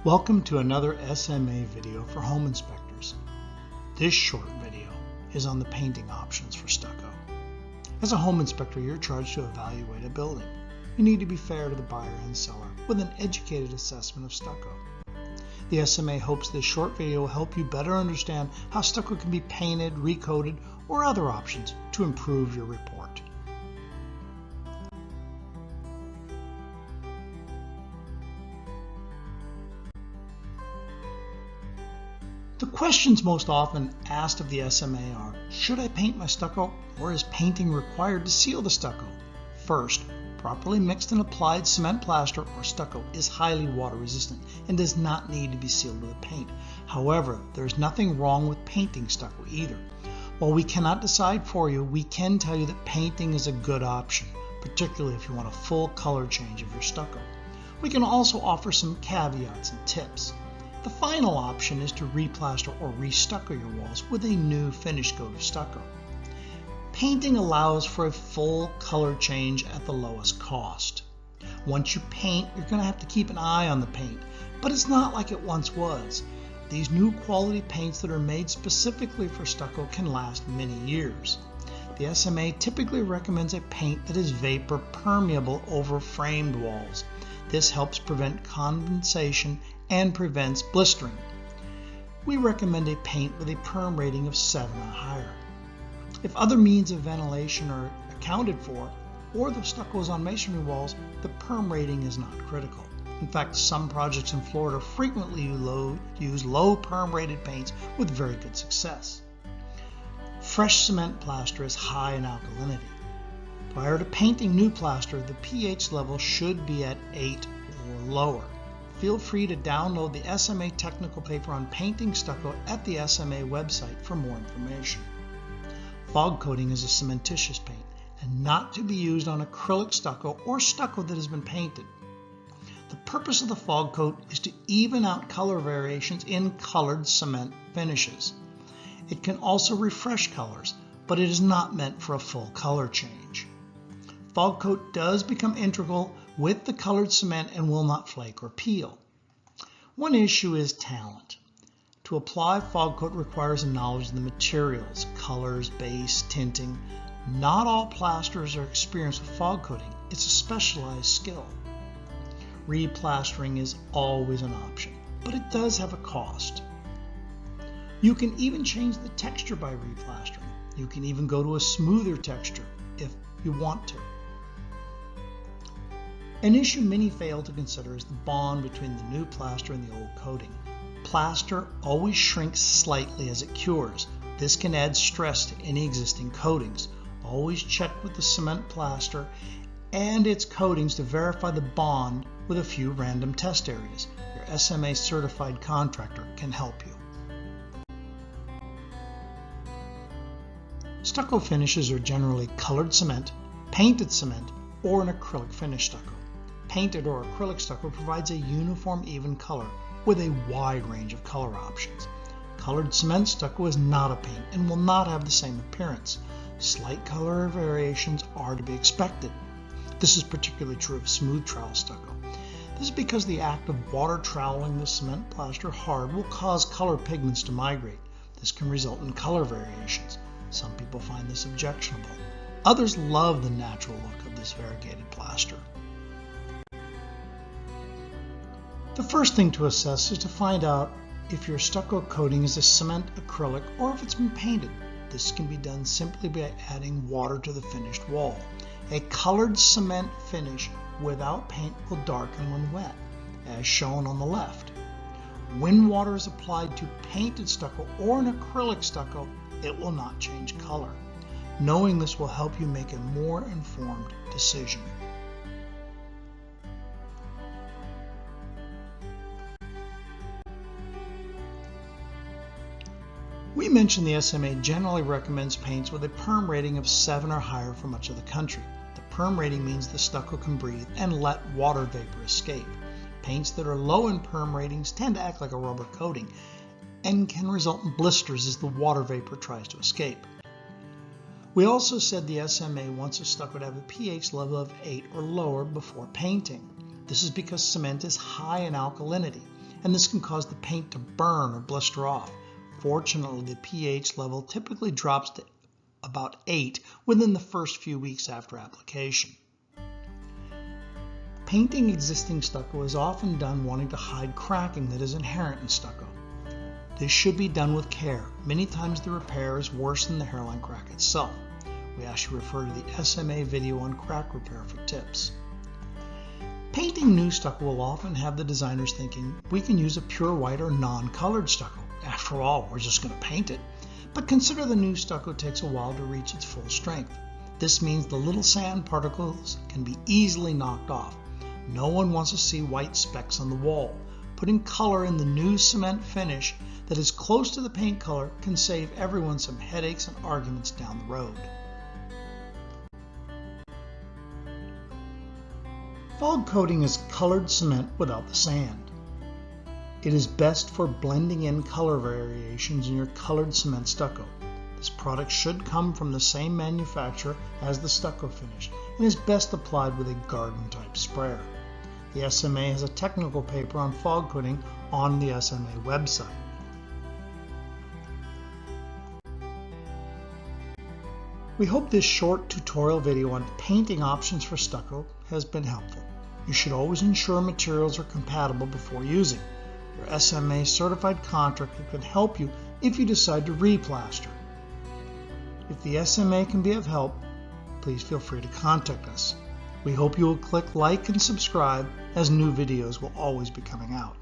Welcome to another SMA video for home inspectors. This short video is on the painting options for stucco. As a home inspector, you're charged to evaluate a building. You need to be fair to the buyer and seller with an educated assessment of stucco. The SMA hopes this short video will help you better understand how stucco can be painted, recoated, or other options to improve your report. The questions most often asked of the SMA are, should I paint my stucco, or is painting required to seal the stucco? First, properly mixed and applied cement plaster or stucco is highly water resistant and does not need to be sealed with paint. However, there is nothing wrong with painting stucco either. While we cannot decide for you, we can tell you that painting is a good option, particularly if you want a full color change of your stucco. We can also offer some caveats and tips. The final option is to re-plaster or re-stucco your walls with a new finish coat of stucco. Painting allows for a full color change at the lowest cost. Once you paint, you're going to have to keep an eye on the paint, but it's not like it once was. These new quality paints that are made specifically for stucco can last many years. The SMA typically recommends a paint that is vapor permeable over framed walls. This helps prevent condensation and prevents blistering. We recommend a paint with a perm rating of 7 or higher. If other means of ventilation are accounted for, or the stucco is on masonry walls, the perm rating is not critical. In fact, some projects in Florida frequently use low perm rated paints with very good success. Fresh cement plaster is high in alkalinity. Prior to painting new plaster, the pH level should be at 8 or lower. Feel free to download the SMA technical paper on painting stucco at the SMA website for more information. Fog coating is a cementitious paint and not to be used on acrylic stucco or stucco that has been painted. The purpose of the fog coat is to even out color variations in colored cement finishes. It can also refresh colors, but it is not meant for a full color change. Fog coat does become integral with the colored cement and will not flake or peel. One issue is talent. To apply fog coat requires a knowledge of the materials, colors, base, tinting. Not all plasterers are experienced with fog coating. It's a specialized skill. Re-plastering is always an option, but it does have a cost. You can even change the texture by re-plastering. You can even go to a smoother texture if you want to. An issue many fail to consider is the bond between the new plaster and the old coating. Plaster always shrinks slightly as it cures. This can add stress to any existing coatings. Always check with the cement plaster and its coatings to verify the bond with a few random test areas. Your SMA certified contractor can help you. Stucco finishes are generally colored cement, painted cement, or an acrylic finish stucco. Painted or acrylic stucco provides a uniform, even color with a wide range of color options. Colored cement stucco is not a paint and will not have the same appearance. Slight color variations are to be expected. This is particularly true of smooth trowel stucco. This is because the act of water troweling the cement plaster hard will cause color pigments to migrate. This can result in color variations. Some people find this objectionable. Others love the natural look of this variegated plaster. The first thing to assess is to find out if your stucco coating is a cement, acrylic, or if it's been painted. This can be done simply by adding water to the finished wall. A colored cement finish without paint will darken when wet, as shown on the left. When water is applied to painted stucco or an acrylic stucco, it will not change color. Knowing this will help you make a more informed decision. We mentioned the SMA generally recommends paints with a perm rating of 7 or higher for much of the country. The perm rating means the stucco can breathe and let water vapor escape. Paints that are low in perm ratings tend to act like a rubber coating and can result in blisters as the water vapor tries to escape. We also said the SMA wants a stucco to have a pH level of 8 or lower before painting. This is because cement is high in alkalinity, and this can cause the paint to burn or blister off. Fortunately, the pH level typically drops to about 8 within the first few weeks after application. Painting existing stucco is often done wanting to hide cracking that is inherent in stucco. This should be done with care. Many times the repair is worse than the hairline crack itself. We ask you to refer to the SMA video on crack repair for tips. Painting new stucco will often have the designers thinking we can use a pure white or non-colored stucco. After all, we're just going to paint it. But consider the new stucco takes a while to reach its full strength. This means the little sand particles can be easily knocked off. No one wants to see white specks on the wall. Putting color in the new cement finish that is close to the paint color can save everyone some headaches and arguments down the road. Fog coating is colored cement without the sand. It is best for blending in color variations in your colored cement stucco. This product should come from the same manufacturer as the Stucco Finish and is best applied with a garden-type sprayer. The SMA has a technical paper on fog coating on the SMA website. We hope this short tutorial video on painting options for stucco has been helpful. You should always ensure materials are compatible before using. Your SMA certified contractor can help you if you decide to re-plaster. If the SMA can be of help, please feel free to contact us. We hope you will click like and subscribe, as new videos will always be coming out.